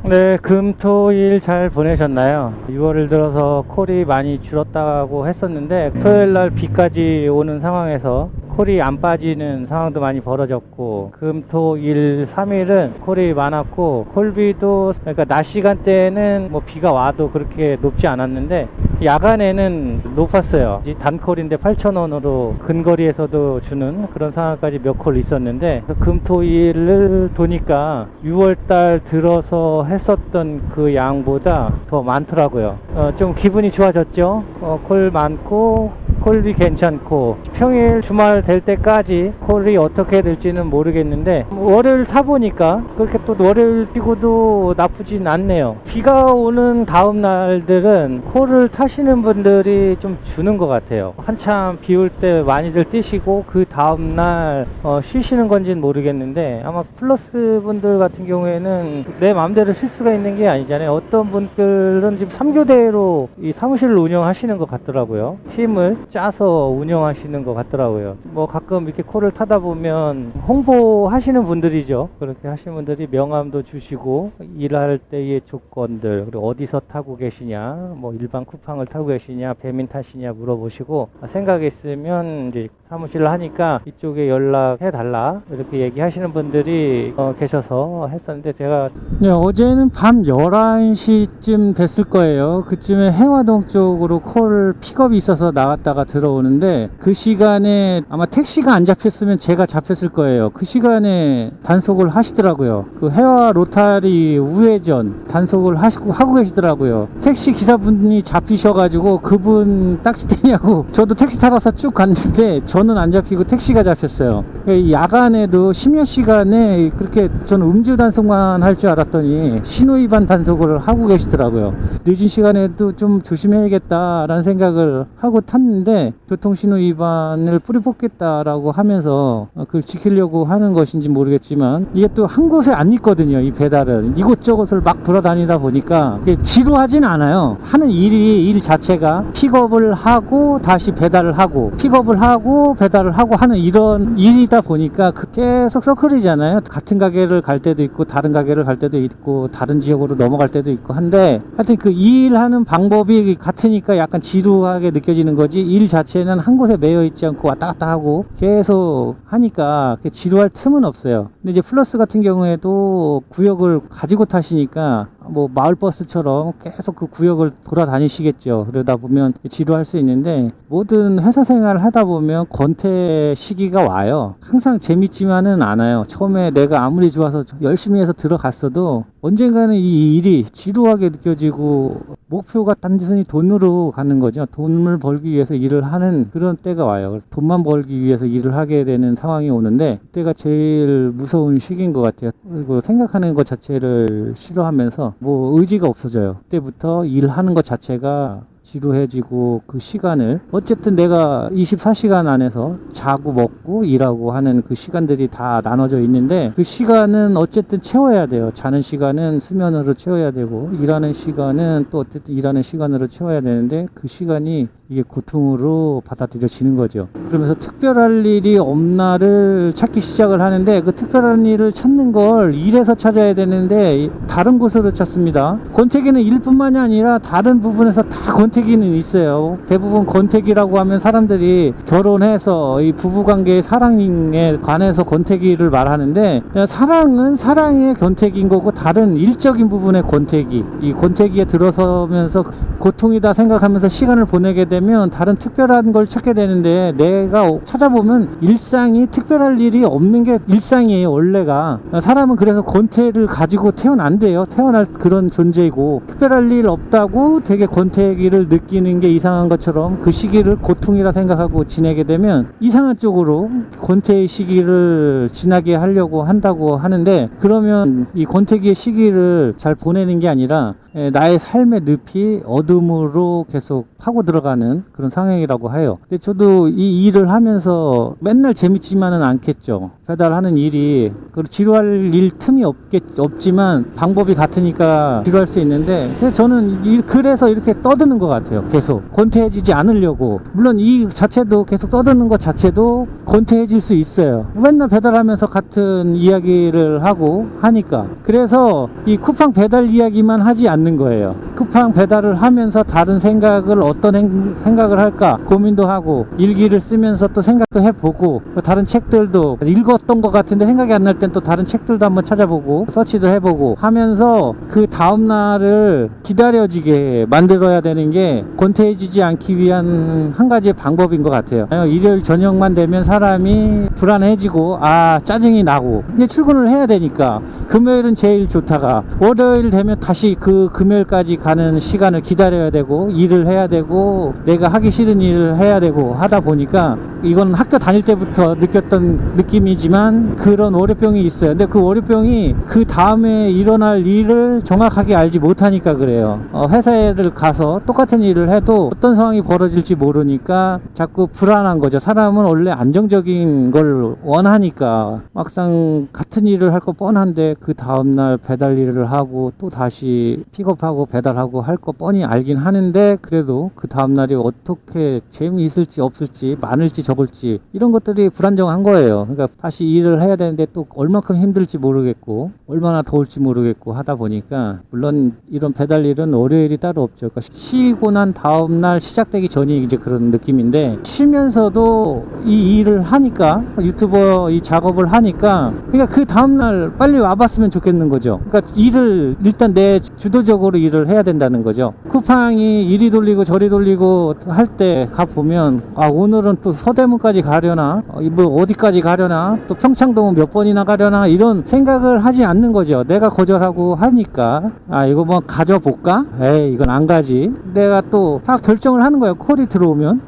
네, 금, 토, 일 잘 보내셨나요? 6월을 들어서 콜이 많이 줄었다고 했었는데 토요일날 비까지 오는 상황에서 콜이 안 빠지는 상황도 많이 벌어졌고, 금, 토, 일, 3일은 콜이 많았고, 콜비도 그러니까 낮 시간대에는 뭐 비가 와도 그렇게 높지 않았는데 야간에는 높았어요. 단콜인데 8,000원으로 근거리에서도 주는 그런 상황까지 몇 콜 있었는데, 금, 토, 일을 도니까 6월달 들어서 했었던 그 양보다 더 많더라고요. 좀 기분이 좋아졌죠. 콜 많고 콜비 괜찮고, 평일 주말 될 때까지 콜이 어떻게 될지는 모르겠는데 월요일 타보니까 그렇게 또 월요일 피고도 나쁘진 않네요. 비가 오는 다음 날들은 콜을 타시는 분들이 좀 주는 것 같아요. 한참 비 올 때 많이들 뛰시고 그 다음 날 쉬시는 건지는 모르겠는데, 아마 플러스 분들 같은 경우에는 내 마음대로 쉴 수가 있는 게 아니잖아요. 어떤 분들은 지금 3교대로 이 사무실을 운영하시는 것 같더라고요. 팀을 짜서 운영하시는 것 같더라고요. 뭐 가끔 이렇게 콜을 타다 보면 홍보하시는 분들이죠. 그렇게 하시는 분들이 명함도 주시고 일할 때의 조건들, 그리고 어디서 타고 계시냐, 뭐 일반 쿠팡을 타고 계시냐, 배민 타시냐 물어보시고, 생각 있으면 이제 사무실을 하니까 이쪽에 연락해 달라 이렇게 얘기하시는 분들이 계셔서 했었는데, 제가 어제는 밤 11시쯤 됐을 거예요. 그쯤에 해화동 쪽으로 콜 픽업이 있어서 나갔다가 들어오는데, 그 시간에 아마 택시가 안 잡혔으면 제가 잡혔을 거예요. 그 시간에 단속을 하시더라고요. 그 해화 로타리 우회전 단속을 하고 계시더라고요. 택시 기사분이 잡히셔가지고 그분 딱지 떼냐고 저도 택시 타러서 쭉 갔는데 저는 안 잡히고 택시가 잡혔어요. 야간에도 심야 시간에 그렇게 저는 음주 단속만 할 줄 알았더니 신호위반 단속을 하고 계시더라고요. 늦은 시간에도 좀 조심해야겠다라는 생각을 하고 탔는데, 교통신호위반을 뿌리 뽑겠다라고 하면서 그걸 지키려고 하는 것인지 모르겠지만, 이게 또 한 곳에 안 있거든요. 이 배달은 이곳저곳을 막 돌아다니다 보니까 이게 지루하진 않아요. 하는 일 자체가 픽업을 하고 다시 배달을 하고, 픽업을 하고 배달을 하고 하는 이런 일이다 보니까 계속 서클이잖아요. 같은 가게를 갈 때도 있고 다른 가게를 갈 때도 있고 다른 지역으로 넘어갈 때도 있고 한데, 하여튼 그 일하는 방법이 같으니까 약간 지루하게 느껴지는 거지, 일 자체는 한 곳에 매여 있지 않고 왔다 갔다 하고 계속 하니까 지루할 틈은 없어요. 근데 이제 플러스 같은 경우에도 구역을 가지고 타시니까 뭐 마을버스처럼 계속 그 구역을 돌아다니시겠죠. 그러다 보면 지루할 수 있는데, 모든 회사 생활을 하다 보면 권태 시기가 와요. 항상 재밌지만은 않아요. 처음에 내가 아무리 좋아서 열심히 해서 들어갔어도 언젠가는 이 일이 지루하게 느껴지고, 목표가 단순히 돈으로 가는 거죠. 돈을 벌기 위해서 일을 하는 그런 때가 와요. 돈만 벌기 위해서 일을 하게 되는 상황이 오는데, 그때가 제일 무서운 시기인 것 같아요. 그리고 생각하는 것 자체를 싫어하면서 뭐 의지가 없어져요. 그때부터 일하는 것 자체가 지루해지고, 그 시간을 어쨌든 내가 24시간 안에서 자고 먹고 일하고 하는 그 시간들이 다 나눠져 있는데, 그 시간은 어쨌든 채워야 돼요. 자는 시간은 수면으로 채워야 되고, 일하는 시간은 또 어쨌든 일하는 시간으로 채워야 되는데, 그 시간이 이게 고통으로 받아들여지는 거죠. 그러면서 특별할 일이 없나를 찾기 시작을 하는데, 그 특별한 일을 찾는 걸 일에서 찾아야 되는데 다른 곳으로 찾습니다. 권태기는 일뿐만이 아니라 다른 부분에서 다 권태기는 있어요. 대부분 권태기라고 하면 사람들이 결혼해서 이 부부관계의 사랑에 관해서 권태기를 말하는데, 사랑은 사랑의 권태기인 거고, 다른 일적인 부분의 권태기, 이 권태기에 들어서면서 고통이다 생각하면서 시간을 보내게 되면 다른 특별한 걸 찾게 되는데, 내가 찾아보면 일상이 특별할 일이 없는 게 일상이에요. 원래가 사람은 그래서 권태를 가지고 태어난대요. 태어날 그런 존재이고, 특별할 일 없다고 되게 권태기를 느끼는 게 이상한 것처럼 그 시기를 고통이라 생각하고 지내게 되면 이상한 쪽으로 권태의 시기를 지나게 하려고 한다고 하는데, 그러면 이 권태기의 시기를 잘 보내는 게 아니라 나의 삶의 늪이 어둠으로 계속 파고 들어가는 그런 상황이라고 해요. 근데 저도 이 일을 하면서 맨날 재밌지만은 않겠죠. 배달하는 일이 지루할 일 틈이 없지만 방법이 같으니까 지루할 수 있는데 저는 그래서 이렇게 떠드는 것 같아요. 계속 권태해지지 않으려고. 물론 이 자체도 계속 떠드는 것 자체도 권태해질 수 있어요. 맨날 배달하면서 같은 이야기를 하고 하니까. 그래서 이 쿠팡 배달 이야기만 하지 않는 거예요. 쿠팡 배달을 하면서 다른 생각을 어떤 생각을 할까 고민도 하고, 일기를 쓰면서 또 생각도 해보고, 다른 책들도 읽었던 것 같은데 생각이 안 날 땐 또 다른 책들도 한번 찾아보고 서치도 해보고 하면서 그 다음날을 기다려지게 만들어야 되는 게 권태해지지 않기 위한 한 가지의 방법인 것 같아요. 일요일 저녁만 되면 사람이 불안해지고 짜증이 나고 이제 출근을 해야 되니까 금요일은 제일 좋다가 월요일 되면 다시 그 금요일까지 가는 시간을 기다려야 되고 일을 해야 되고 내가 하기 싫은 일을 해야 되고 하다 보니까 이건 학교 다닐 때부터 느꼈던 느낌이지만 그런 월요병이 있어요. 근데 그 월요병이 그 다음에 일어날 일을 정확하게 알지 못하니까 그래요. 회사에를 가서 똑같은 일을 해도 어떤 상황이 벌어질지 모르니까 자꾸 불안한 거죠. 사람은 원래 안정적인 걸 원하니까 막상 같은 일을 할 거 뻔한데 그 다음날 배달 일을 하고 또 다시 픽업하고 배달하고 할 거 뻔히 알긴 하는데 그래도 그 다음날이 어떻게 재미있을지 없을지 많을지 적을지 이런 것들이 불안정한 거예요. 그러니까 다시 일을 해야 되는데 또 얼마큼 힘들지 모르겠고 얼마나 더울지 모르겠고 하다 보니까 물론 이런 배달 일은 월요일이 따로 없죠. 그러니까 쉬고 난 다음날 시작되기 전이 이제 그런 느낌인데 쉬면서도 이 일을 하니까 유튜버 이 작업을 하니까 그러니까 그 다음날 빨리 와봤으면 좋겠는 거죠. 그러니까 일을 일단 내 주도적으로 일을 해야 된다는 거죠. 쿠팡이 이리 돌리고 저리 돌리고 할 때 가보면 오늘은 또 서대문까지 가려나 뭐 어디까지 가려나 또 평창동은 몇 번이나 가려나 이런 생각을 하지 않는 거죠. 내가 거절하고 하니까 이거 뭐 가져볼까? 에이 이건 안 가지. 내가 또 다 결정을 하는 거예요. 콜이 들어오면.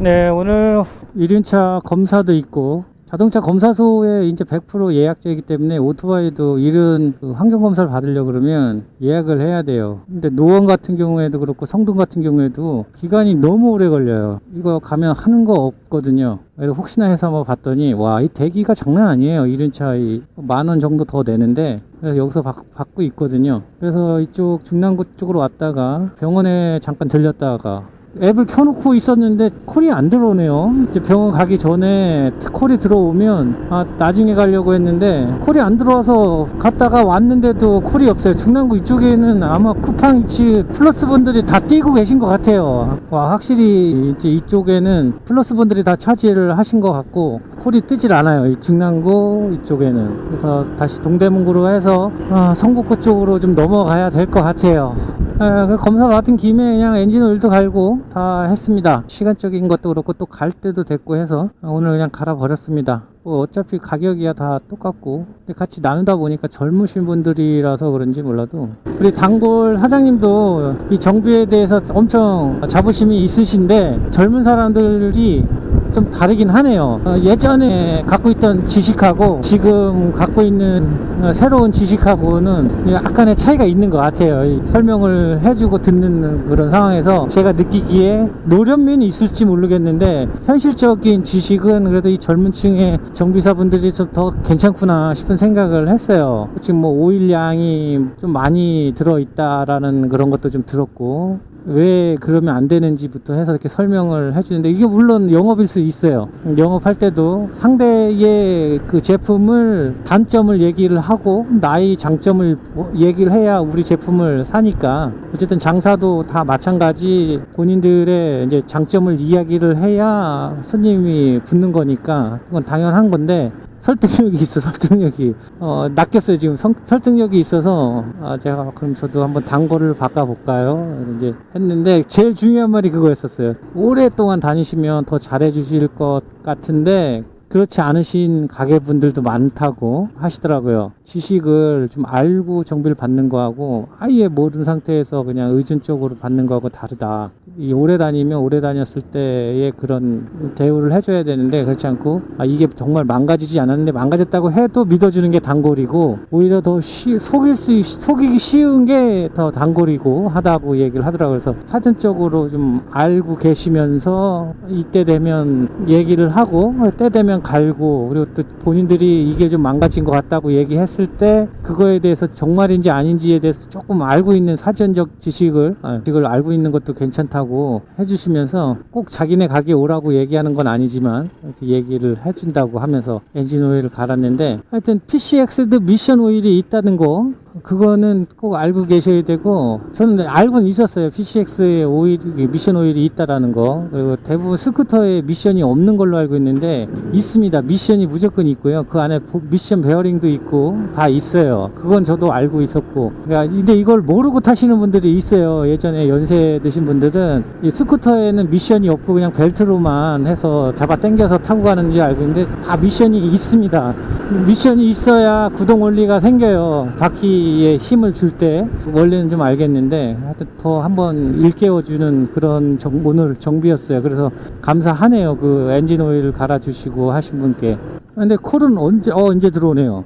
네, 오늘 1륜차 검사도 있고 자동차 검사소에 이제 100% 예약제이기 때문에 오토바이도 이런 환경검사를 받으려고 그러면 예약을 해야 돼요. 근데 노원 같은 경우에도 그렇고 성동 같은 경우에도 기간이 너무 오래 걸려요. 이거 가면 하는 거 없거든요. 그래서 혹시나 해서 한번 봤더니 이 대기가 장난 아니에요. 1륜차 10,000원 정도 더 내는데 그래서 여기서 받고 있거든요. 그래서 이쪽 중랑구 쪽으로 왔다가 병원에 잠깐 들렸다가 앱을 켜놓고 있었는데 콜이 안 들어오네요. 이제 병원 가기 전에 콜이 들어오면 나중에 가려고 했는데 콜이 안 들어와서 갔다가 왔는데도 콜이 없어요. 중랑구 이쪽에는 아마 쿠팡 이치 플러스 분들이 다 뛰고 계신 것 같아요. 확실히 이제 이쪽에는 플러스 분들이 다 차지를 하신 것 같고 콜이 뜨질 않아요. 이 중랑구 이쪽에는. 그래서 다시 동대문구로 해서 성북구 쪽으로 좀 넘어가야 될 것 같아요. 그 검사 같은 김에 그냥 엔진 오일도 갈고 다 했습니다. 시간적인 것도 그렇고 또 갈 때도 됐고 해서 오늘 그냥 갈아 버렸습니다. 어차피 가격이야 다 똑같고 근데 같이 나누다 보니까 젊으신 분들이라서 그런지 몰라도 우리 단골 사장님도 이 정비에 대해서 엄청 자부심이 있으신데 젊은 사람들이 좀 다르긴 하네요. 예전에 갖고 있던 지식하고 지금 갖고 있는 새로운 지식하고는 약간의 차이가 있는 것 같아요. 설명을 해주고 듣는 그런 상황에서 제가 느끼기에 노련면이 있을지 모르겠는데 현실적인 지식은 그래도 이 젊은 층의 정비사분들이 좀 더 괜찮구나 싶은 생각을 했어요. 지금 뭐 오일 양이 좀 많이 들어있다라는 그런 것도 좀 들었고 왜 그러면 안 되는지부터 해서 이렇게 설명을 해주는데 이게 물론 영업일 수 있어요. 영업할 때도 상대의 그 제품을 단점을 얘기를 하고 나의 장점을 얘기를 해야 우리 제품을 사니까 어쨌든 장사도 다 마찬가지 본인들의 이제 장점을 이야기를 해야 손님이 붙는 거니까 그건 당연한 건데 설득력이 있어. 설득력이 낚였어요. 지금 설득력이 있어서 제가 그럼 저도 한번 단골을 바꿔볼까요 이제 했는데 제일 중요한 말이 그거였었어요. 오랫동안 다니시면 더 잘해 주실 것 같은데 그렇지 않으신 가게분들도 많다고 하시더라고요. 지식을 좀 알고 정비를 받는 거하고 아예 모르는 상태에서 그냥 의존적으로 받는 거하고 다르다. 이 오래 다니면 오래 다녔을 때의 그런 대우를 해줘야 되는데 그렇지 않고 이게 정말 망가지지 않았는데 망가졌다고 해도 믿어주는 게 단골이고 오히려 더 속이기 쉬운 게 더 단골이고 하다고 얘기를 하더라고요. 그래서 사전적으로 좀 알고 계시면서 이때 되면 얘기를 하고 때 되면 갈고 그리고 또 본인들이 이게 좀 망가진 것 같다고 얘기했을 때 그거에 대해서 정말인지 아닌지에 대해서 조금 알고 있는 사전적 지식을 알고 있는 것도 괜찮다고 해주시면서 꼭 자기네 가게 오라고 얘기하는 건 아니지만 이렇게 얘기를 해준다고 하면서 엔진 오일을 갈았는데 하여튼 PCX도 미션 오일이 있다는 거 그거는 꼭 알고 계셔야 되고 저는 알고는 있었어요. PCX에 미션 오일이 있다라는 거. 그리고 대부분 스쿠터에 미션이 없는 걸로 알고 있는데 있습니다. 미션이 무조건 있고요. 그 안에 미션 베어링도 있고 다 있어요. 그건 저도 알고 있었고. 그러니까 근데 이걸 모르고 타시는 분들이 있어요. 예전에 연세 드신 분들은 이 스쿠터에는 미션이 없고 그냥 벨트로만 해서 잡아 당겨서 타고 가는 줄 알고 있는데 다 미션이 있습니다. 미션이 있어야 구동 원리가 생겨요. 바퀴에 힘을 줄 때 원래는 좀 알겠는데 하여튼 더 한번 일깨워주는 그런 오늘 정비였어요. 그래서 감사하네요. 그 엔진 오일을 갈아주시고 하신 분께. 근데 콜은 언제 들어오네요.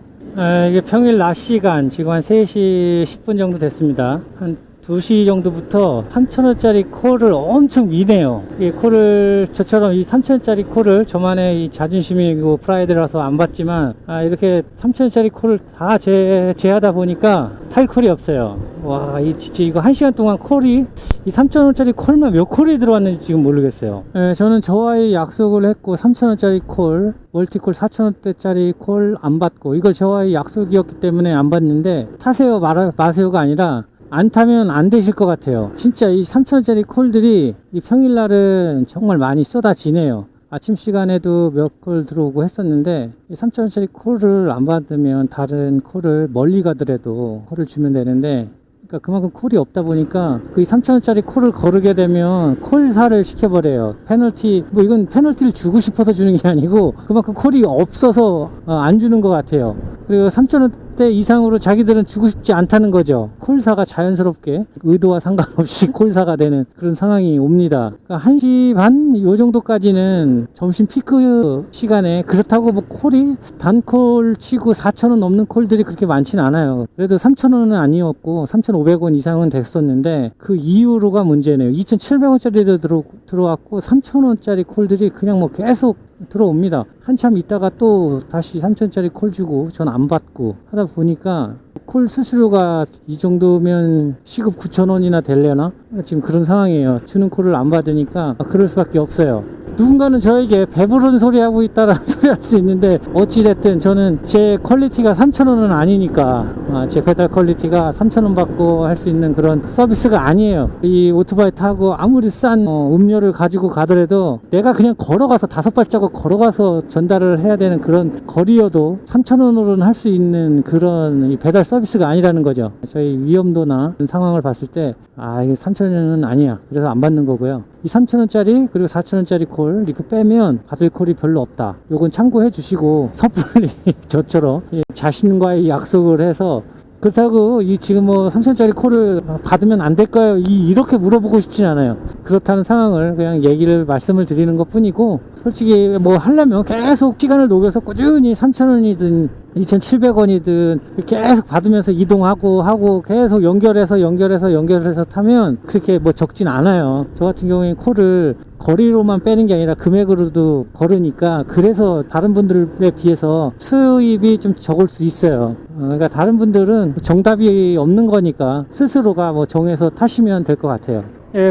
이게 평일 낮 시간 지금 한 3시 10분 정도 됐습니다. 한 2시 정도부터 3,000원짜리 콜을 엄청 미네요. 이 콜을 저처럼 이 3,000원짜리 콜을 저만의 이 자존심이고 프라이드라서 안 받지만 이렇게 3,000원짜리 콜을 다 제하다 보니까 탈 콜이 없어요. 와, 진짜 이거 1시간 동안 콜이 이 3,000원짜리 콜만 몇 콜이 들어왔는지 지금 모르겠어요. 저는 저와의 약속을 했고 3,000원짜리 콜 멀티콜 4,000원대짜리 콜 안 받고 이걸 저와의 약속이었기 때문에 안 받는데 타세요 마세요가 아니라 안 타면 안 되실 것 같아요. 진짜 이 3,000원짜리 콜들이 이 평일날은 정말 많이 쏟아지네요. 아침 시간에도 몇 콜 들어오고 했었는데 이 3,000원짜리 콜을 안 받으면 다른 콜을 멀리 가더라도 콜을 주면 되는데 그러니까 그만큼 콜이 없다 보니까 그 3,000원짜리 콜을 거르게 되면 콜사를 시켜버려요. 페널티, 이건 페널티를 주고 싶어서 주는 게 아니고 그만큼 콜이 없어서 안 주는 것 같아요. 그리고 3,000원대 이상으로 자기들은 주고 싶지 않다는 거죠. 콜사가 자연스럽게 의도와 상관없이 콜사가 되는 그런 상황이 옵니다. 그러니까 1시 반 요 정도까지는 점심 피크 시간에 그렇다고 뭐 콜이 단콜 치고 4,000원 넘는 콜들이 그렇게 많지는 않아요. 그래도 3,000원은 아니었고 3,500원 이상은 됐었는데 그 이후로가 문제네요. 2,700원짜리도 들어왔고 3,000원짜리 콜들이 그냥 뭐 계속 들어옵니다. 한참 있다가 또 다시 3,000원짜리 콜 주고 전 안 받고 하다 보니까 콜 수수료가 이 정도면 시급 9,000원이나 되려나? 지금 그런 상황이에요. 주는 콜을 안 받으니까 그럴 수밖에 없어요. 누군가는 저에게 배부른 소리 하고 있다라는 소리 할 수 있는데 어찌됐든 저는 제 퀄리티가 3,000원은 아니니까 제 페달 퀄리티가 3,000원 받고 할 수 있는 그런 서비스가 아니에요. 이 오토바이 타고 아무리 싼 음료를 가지고 가더라도 내가 그냥 걸어가서 5발자국 걸어가서 전달을 해야 되는 그런 거리여도 3,000원으로는 할 수 있는 그런 이 배달 서비스가 아니라는 거죠. 저희 위험도나 상황을 봤을 때 이게 3,000원은 아니야. 그래서 안 받는 거고요. 이 3,000원짜리 그리고 4,000원짜리 콜 이거 빼면 받을 콜이 별로 없다. 요건 참고해 주시고 섣불리 저처럼 자신과의 약속을 해서 그렇다고 지금 3,000원짜리 콜을 받으면 안 될까요? 이렇게 물어보고 싶진 않아요. 그렇다는 상황을 그냥 말씀을 드리는 것 뿐이고 솔직히 뭐 하려면 계속 시간을 녹여서 꾸준히 3,000원이든 2,700원이든 계속 받으면서 이동하고 계속 연결해서 타면 그렇게 뭐 적진 않아요. 저 같은 경우에 콜을 거리로만 빼는 게 아니라 금액으로도 거르니까 그래서 다른 분들에 비해서 수입이 좀 적을 수 있어요. 그러니까 다른 분들은 정답이 없는 거니까 스스로가 뭐 정해서 타시면 될 것 같아요.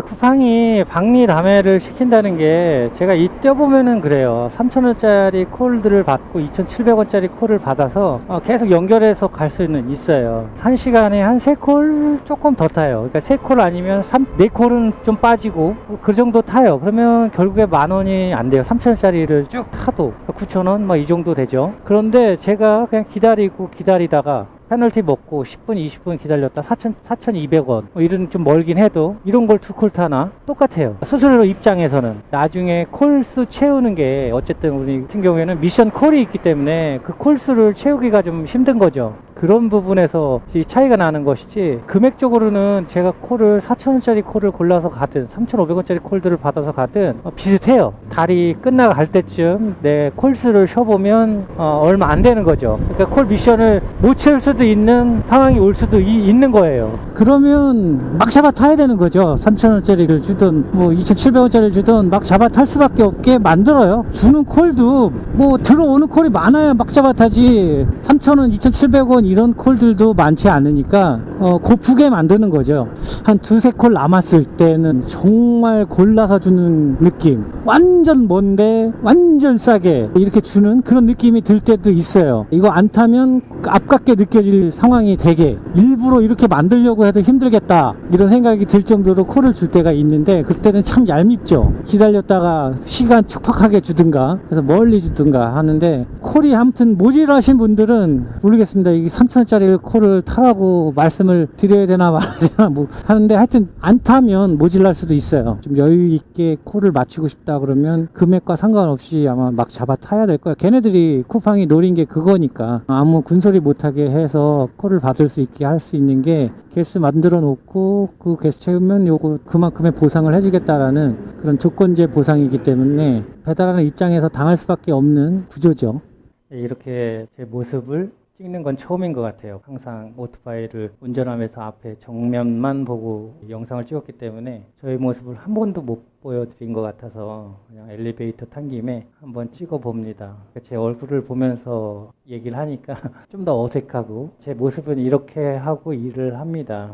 쿠팡이 박리담회를 시킨다는 게 제가 이때 보면은 그래요. 3,000원짜리 콜들을 받고 2,700원짜리 콜을 받아서 계속 연결해서 갈 수는 있어요. 1시간에 한 3콜 조금 더 타요. 그러니까 3콜 아니면 4콜은 좀 빠지고 그 정도 타요. 그러면 결국에 10,000원이 안 돼요. 3,000원짜리를 쭉 타도 9,000원 뭐 이 정도 되죠. 그런데 제가 그냥 기다리다가 페널티 먹고 10분, 20분 기다렸다 4,200원 이런 좀 멀긴 해도 이런 걸 2콜 타나? 똑같아요. 수수료 입장에서는 나중에 콜수 채우는 게 어쨌든 우리 같은 경우에는 미션 콜이 있기 때문에 그 콜수를 채우기가 좀 힘든 거죠. 그런 부분에서 이 차이가 나는 것이지, 금액적으로는 제가 콜을 4,000원짜리 콜을 골라서 가든 3,500원짜리 콜들을 받아서 가든 비슷해요. 달이 끝나갈 때쯤 내 콜수를 쉬어보면 얼마 안 되는 거죠. 그러니까 콜 미션을 못 채울 수도 있는 상황이 올 수도 있는 거예요. 그러면 막 잡아 타야 되는 거죠. 3,000원짜리를 주든 뭐 2,700원짜리를 주든 막 잡아 탈 수밖에 없게 만들어요. 주는 콜도 뭐 들어오는 콜이 많아야 막 잡아 타지, 3,000원, 2,700원 이런 콜들도 많지 않으니까 고프게 만드는 거죠. 한 두세 콜 남았을 때는 정말 골라서 주는 느낌, 완전 먼데 완전 싸게 이렇게 주는 그런 느낌이 들 때도 있어요. 이거 안 타면 아깝게 느껴질 상황이 되게, 일부러 이렇게 만들려고 해도 힘들겠다 이런 생각이 들 정도로 콜을 줄 때가 있는데, 그때는 참 얄밉죠. 기다렸다가 시간 촉박하게 주든가 그래서 멀리 주든가 하는데, 콜이 아무튼 모질하신 분들은 모르겠습니다. 이게 3,000원짜리 콜을 타라고 말씀을 드려야 되나 말아야 되나 뭐 하는데, 하여튼 안 타면 모질랄 수도 있어요. 좀 여유 있게 콜을 맞추고 싶다 그러면 금액과 상관없이 아마 막 잡아 타야 될 거야. 걔네들이 쿠팡이 노린 게 그거니까. 아무 군소리 못하게 해서 콜을 받을 수 있게 할 수 있는 게, 개수 만들어 놓고 그 개수 채우면 요거 그만큼의 보상을 해주겠다라는 그런 조건제 보상이기 때문에 배달하는 입장에서 당할 수밖에 없는 구조죠. 이렇게 제 모습을 찍는 건 처음인 것 같아요. 항상 오토바이를 운전하면서 앞에 정면만 보고 영상을 찍었기 때문에 저의 모습을 한 번도 못 보여드린 것 같아서 그냥 엘리베이터 탄 김에 한번 찍어 봅니다. 제 얼굴을 보면서 얘기를 하니까 좀 더 어색하고, 제 모습은 이렇게 하고 일을 합니다.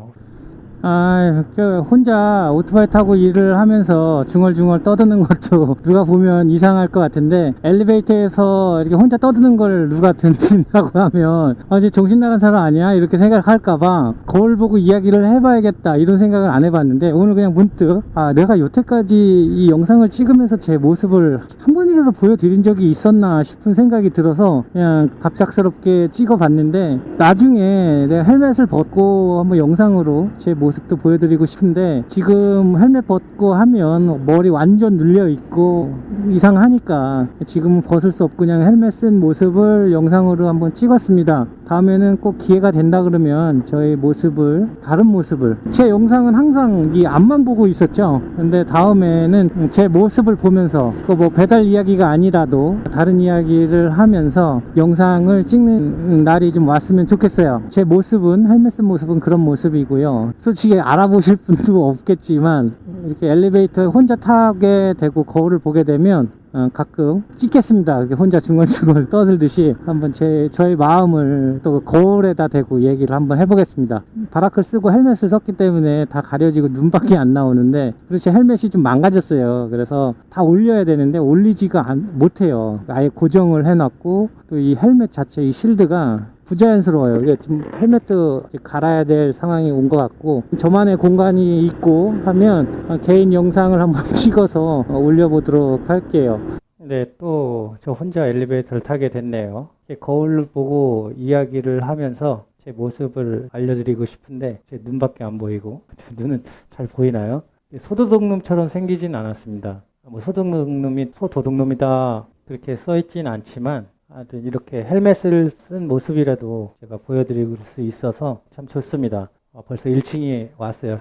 혼자 오토바이 타고 일을 하면서 중얼중얼 떠드는 것도 누가 보면 이상할 것 같은데, 엘리베이터에서 이렇게 혼자 떠드는 걸 누가 듣는다고 하면 이제 정신 나간 사람 아니야? 이렇게 생각할까봐 거울 보고 이야기를 해봐야겠다 이런 생각을 안 해봤는데, 오늘 그냥 문득 내가 여태까지 이 영상을 찍으면서 제 모습을 한 번이라도 보여드린 적이 있었나 싶은 생각이 들어서 그냥 갑작스럽게 찍어봤는데, 나중에 내가 헬멧을 벗고 한번 영상으로 제 모습도 보여드리고 싶은데, 지금 헬멧 벗고 하면 머리 완전 눌려 있고 이상하니까 지금은 벗을 수 없고 그냥 헬멧 쓴 모습을 영상으로 한번 찍었습니다. 다음에는 꼭 기회가 된다 그러면 저의 모습을, 다른 모습을, 제 영상은 항상 이 앞만 보고 있었죠. 근데 다음에는 제 모습을 보면서 뭐 배달 이야기가 아니라도 다른 이야기를 하면서 영상을 찍는 날이 좀 왔으면 좋겠어요. 제 모습은, 헬멧 쓴 모습은 그런 모습이고요. 솔직히 알아보실 분도 없겠지만 이렇게 엘리베이터에 혼자 타게 되고 거울을 보게 되면 가끔 찍겠습니다. 혼자 중얼중얼 떠들듯이 한번 저의 마음을 또 거울에다 대고 얘기를 한번 해보겠습니다. 바라클 쓰고 헬멧을 썼기 때문에 다 가려지고 눈밖에 안 나오는데, 그렇지 헬멧이 좀 망가졌어요. 그래서 다 올려야 되는데 올리지가 못해요. 아예 고정을 해놨고, 또 이 헬멧 자체 이 실드가 부자연스러워요. 이게 좀 헬멧도 갈아야 될 상황이 온 것 같고, 저만의 공간이 있고 하면 개인 영상을 한번 찍어서 올려보도록 할게요. 네, 또 저 혼자 엘리베이터를 타게 됐네요. 거울을 보고 이야기를 하면서 제 모습을 알려드리고 싶은데 제 눈밖에 안 보이고, 눈은 잘 보이나요? 소도둑놈처럼 생기진 않았습니다. 뭐 소도둑놈이 소도둑놈이다 그렇게 써있진 않지만, 이렇게 헬멧을 쓴 모습이라도 제가 보여드릴 수 있어서 참 좋습니다. 벌써 1층이 왔어요.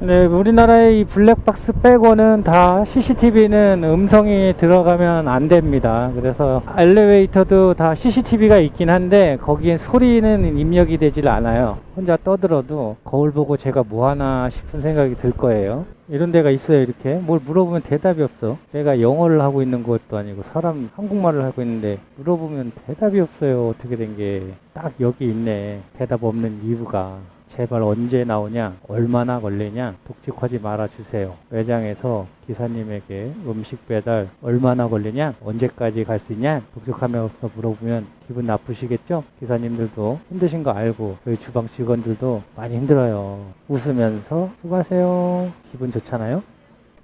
네, 우리나라의 이 블랙박스 빼고는 다 CCTV는 음성이 들어가면 안 됩니다. 그래서 엘리베이터도 다 CCTV가 있긴 한데 거기엔 소리는 입력이 되질 않아요. 혼자 떠들어도 거울 보고 제가 뭐 하나 싶은 생각이 들 거예요. 이런 데가 있어요. 이렇게 뭘 물어보면 대답이 없어. 내가 영어를 하고 있는 것도 아니고 사람 한국말을 하고 있는데 물어보면 대답이 없어요. 어떻게 된 게 딱 여기 있네. 대답 없는 이유가. 제발 언제 나오냐, 얼마나 걸리냐, 독직하지 말아주세요. 매장에서 기사님에게 음식 배달 얼마나 걸리냐, 언제까지 갈 수 있냐, 독직하면서 물어보면 기분 나쁘시겠죠? 기사님들도 힘드신 거 알고 저희 주방 직원들도 많이 힘들어요. 웃으면서 수고하세요. 기분 좋잖아요?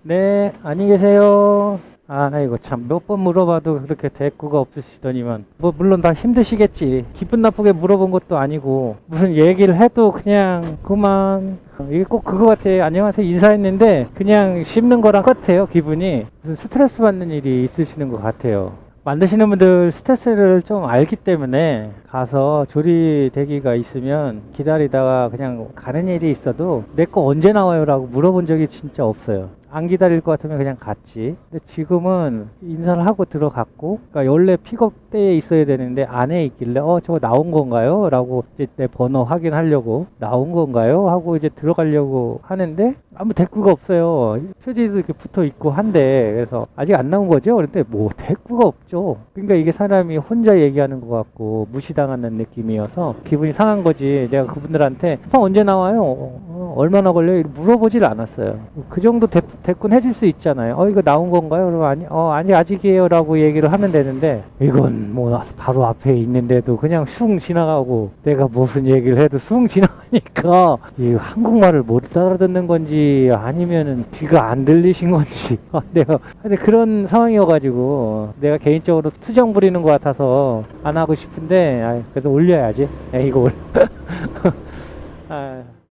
네, 안녕히 계세요. 이거 참 몇 번 물어봐도 그렇게 대꾸가 없으시더니만, 뭐 물론 다 힘드시겠지. 기분 나쁘게 물어본 것도 아니고 무슨 얘기를 해도 그냥 그만, 이게 꼭 그거 같아. 안녕하세요 인사했는데 그냥 씹는 거랑 똑같아요. 기분이 무슨 스트레스 받는 일이 있으시는 것 같아요. 만드시는 분들 스트레스를 좀 알기 때문에 가서 조리 대기가 있으면 기다리다가 그냥 가는 일이 있어도 내 거 언제 나와요? 라고 물어본 적이 진짜 없어요. 안 기다릴 것 같으면 그냥 갔지. 근데 지금은 인사를 하고 들어갔고, 그러니까 원래 픽업대에 있어야 되는데 안에 있길래 저거 나온 건가요? 라고 이제 내 번호 확인하려고 나온 건가요? 하고 이제 들어가려고 하는데 아무 대꾸가 없어요. 표지도 이렇게 붙어 있고 한데, 그래서 아직 안 나온 거죠? 그런데 뭐 대꾸가 없죠. 그러니까 이게 사람이 혼자 얘기하는 것 같고 무시당하는 느낌이어서 기분이 상한 거지. 내가 그분들한테 언제 나와요? 얼마나 걸려요? 물어보질 않았어요. 그 정도 대꾸는 해줄 수 있잖아요. 이거 나온 건가요? 그러면 아니 아직이에요 라고 얘기를 하면 되는데, 이건 뭐 바로 앞에 있는데도 그냥 슝 지나가고, 내가 무슨 얘기를 해도 슝 지나가니까 이 한국말을 못 알아듣는 건지 아니면은 귀가 안 들리신 건지 내가 근데 그런 상황이어가지고 내가 개인적으로 투정 부리는 것 같아서 안 하고 싶은데, 그래도 올려야지. 이거 올려.